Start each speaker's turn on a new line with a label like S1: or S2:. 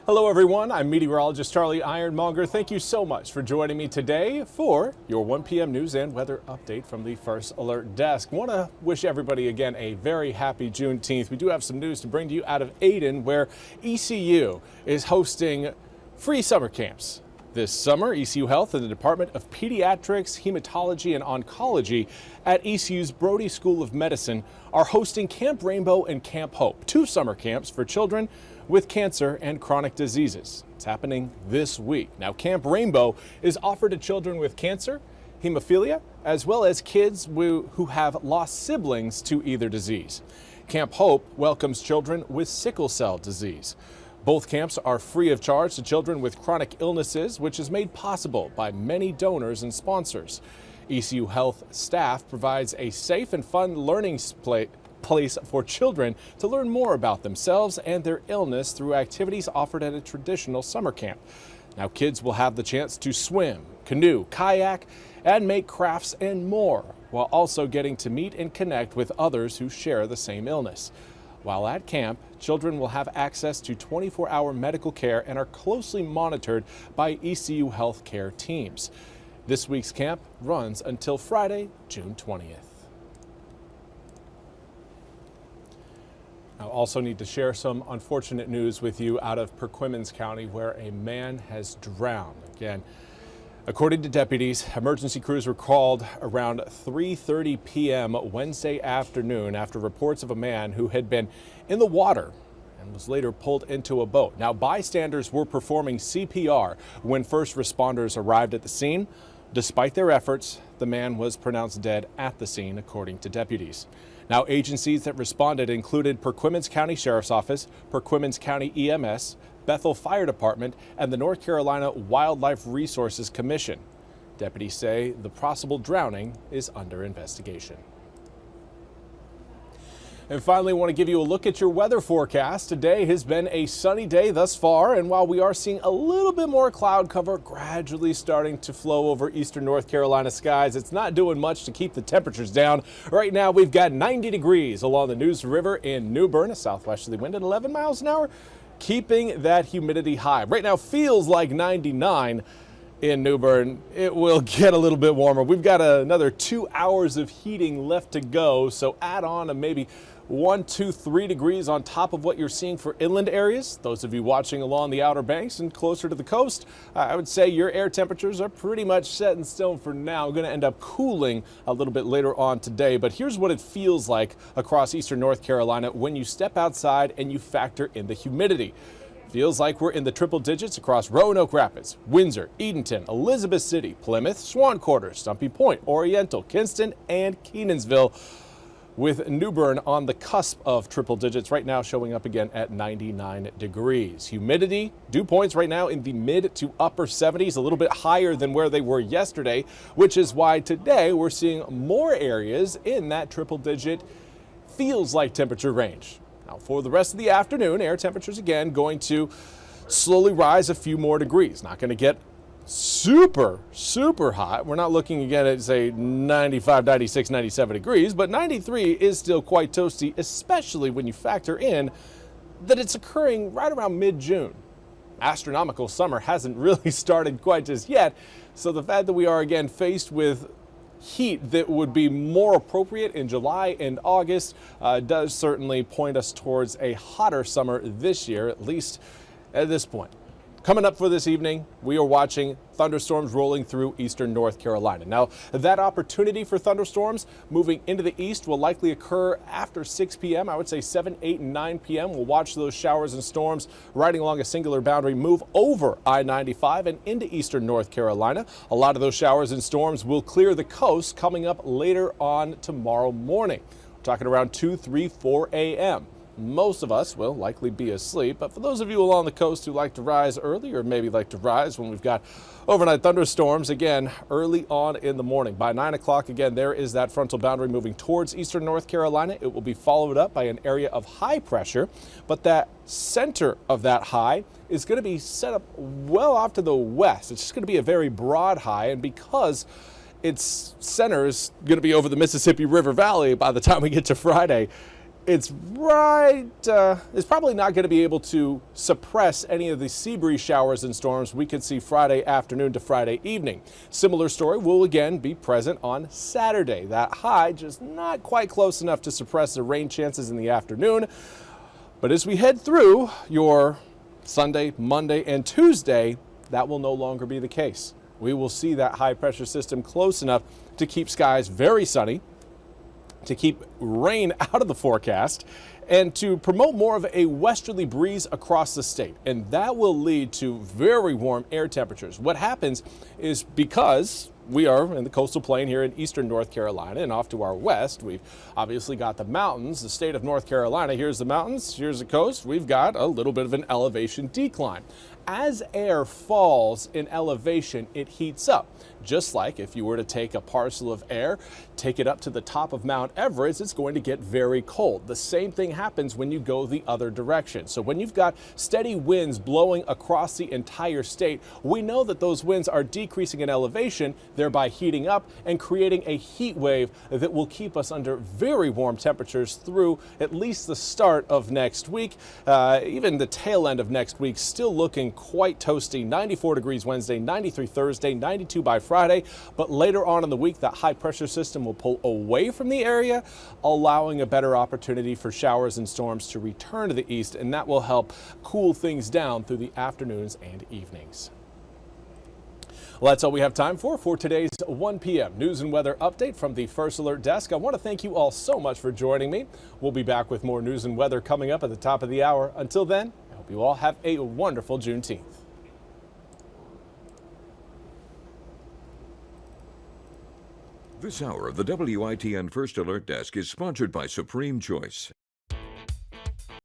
S1: Hello everyone, I'm meteorologist Charlie Ironmonger. Thank you so much for joining me today for your 1 p.m. news and weather update from the First Alert Desk. Want to wish everybody again a very happy Juneteenth. We do have some news to bring to you out of Ayden, where ECU is hosting free summer camps. This summer, ECU Health and the Department of Pediatrics, Hematology and Oncology at ECU's Brody School of Medicine are hosting Camp Rainbow and Camp Hope, 2 summer camps for children with cancer and chronic diseases. It's happening this week. Now, Camp Rainbow is offered to children with cancer, hemophilia, as well as kids who have lost siblings to either disease. Camp Hope welcomes children with sickle cell disease. Both camps are free of charge to children with chronic illnesses, which is made possible by many donors and sponsors. ECU Health staff provides a safe and fun learning place for children to learn more about themselves and their illness through activities offered at a traditional summer camp. Now, kids will have the chance to swim, canoe, kayak, and make crafts and more, while also getting to meet and connect with others who share the same illness. While at camp, children will have access to 24-hour medical care and are closely monitored by ECU Health care teams. This week's camp runs until Friday, June 20th. I also need to share some unfortunate news with you out of Perquimans County, where a man has drowned. Again, according to deputies, emergency crews were called around 3:30 p.m. Wednesday afternoon after reports of a man who had been in the water and was later pulled into a boat. Now, bystanders were performing CPR when first responders arrived at the scene. Despite their efforts, the man was pronounced dead at the scene, according to deputies. Now, agencies that responded included Perquimans County Sheriff's Office, Perquimans County EMS, Bethel Fire Department, and the North Carolina Wildlife Resources Commission. Deputies say the possible drowning is under investigation. And finally, I want to give you a look at your weather forecast. Today has been a sunny day thus far, and while we are seeing a little bit more cloud cover gradually starting to flow over eastern North Carolina skies, it's not doing much to keep the temperatures down. Right now, we've got 90 degrees along the News River in New Bern, a southwesterly wind at 11 miles an hour, keeping that humidity high. Right now, feels like 99 in New Bern. It will get a little bit warmer. We've got another 2 hours of heating left to go, so add on a maybe 1, 2, 3 degrees on top of what you're seeing for inland areas. Those of you watching along the Outer Banks and closer to the coast, I would say your air temperatures are pretty much set in stone for now. Going to end up cooling a little bit later on today, but here's what it feels like across eastern North Carolina when you step outside and you factor in the humidity. Feels like we're in the triple digits across Roanoke Rapids, Windsor, Edenton, Elizabeth City, Plymouth, Swan Quarter, Stumpy Point, Oriental, Kinston, and Kenansville, with New Bern on the cusp of triple digits right now, showing up again at 99 degrees. Humidity, dew points right now in the mid to upper 70s, a little bit higher than where they were yesterday, which is why today we're seeing more areas in that triple digit feels like temperature range. Now, for the rest of the afternoon, air temperatures again going to slowly rise a few more degrees. Not going to get super hot. We're not looking again at, say, 95, 96, 97 degrees, but 93 is still quite toasty, especially when you factor in that it's occurring right around mid-June. Astronomical summer hasn't really started quite just yet, so the fact that we are again faced with heat that would be more appropriate in July and August does certainly point us towards a hotter summer this year, at least at this point. Coming up for this evening, we are watching thunderstorms rolling through eastern North Carolina. Now, that opportunity for thunderstorms moving into the east will likely occur after 6 p.m. I would say 7, 8, and 9 p.m. We'll watch those showers and storms riding along a singular boundary move over I-95 and into eastern North Carolina. A lot of those showers and storms will clear the coast coming up later on tomorrow morning. We're talking around 2, 3, 4 a.m. Most of us will likely be asleep, but for those of you along the coast who like to rise early, or maybe like to rise when we've got overnight thunderstorms, again, early on in the morning. By 9 o'clock, again, there is that frontal boundary moving towards eastern North Carolina. It will be followed up by an area of high pressure, but that center of that high is going to be set up well off to the west. It's just going to be a very broad high, and because its center is going to be over the Mississippi River Valley by the time we get to Friday, it's probably not going to be able to suppress any of the sea breeze showers and storms we could see Friday afternoon to Friday evening. Similar story will again be present on Saturday. That high just not quite close enough to suppress the rain chances in the afternoon. But as we head through your Sunday, Monday, and Tuesday, that will no longer be the case. We will see that high pressure system close enough to keep skies very sunny, to keep rain out of the forecast, and to promote more of a westerly breeze across the state. And that will lead to very warm air temperatures. What happens is, because we are in the coastal plain here in eastern North Carolina and off to our west, we've obviously got the mountains, the state of North Carolina. Here's the mountains, here's the coast. We've got a little bit of an elevation decline. As air falls in elevation, it heats up. Just like if you were to take a parcel of air, take it up to the top of Mount Everest, it's going to get very cold. The same thing happens when you go the other direction. So when you've got steady winds blowing across the entire state, we know that those winds are decreasing in elevation, thereby heating up and creating a heat wave that will keep us under very warm temperatures through at least the start of next week. Even the tail end of next week still looking quite toasty. 94 degrees Wednesday, 93 Thursday, 92 by Friday. But later on in the week, that high pressure system will pull away from the area, allowing a better opportunity for showers and storms to return to the east, and that will help cool things down through the afternoons and evenings. Well, that's all we have time for today's 1 p.m. news and weather update from the First Alert Desk. I want to thank you all so much for joining me. We'll be back with more news and weather coming up at the top of the hour. Until then, I hope you all have a wonderful Juneteenth.
S2: This hour of the WITN First Alert Desk is sponsored by Supreme Choice.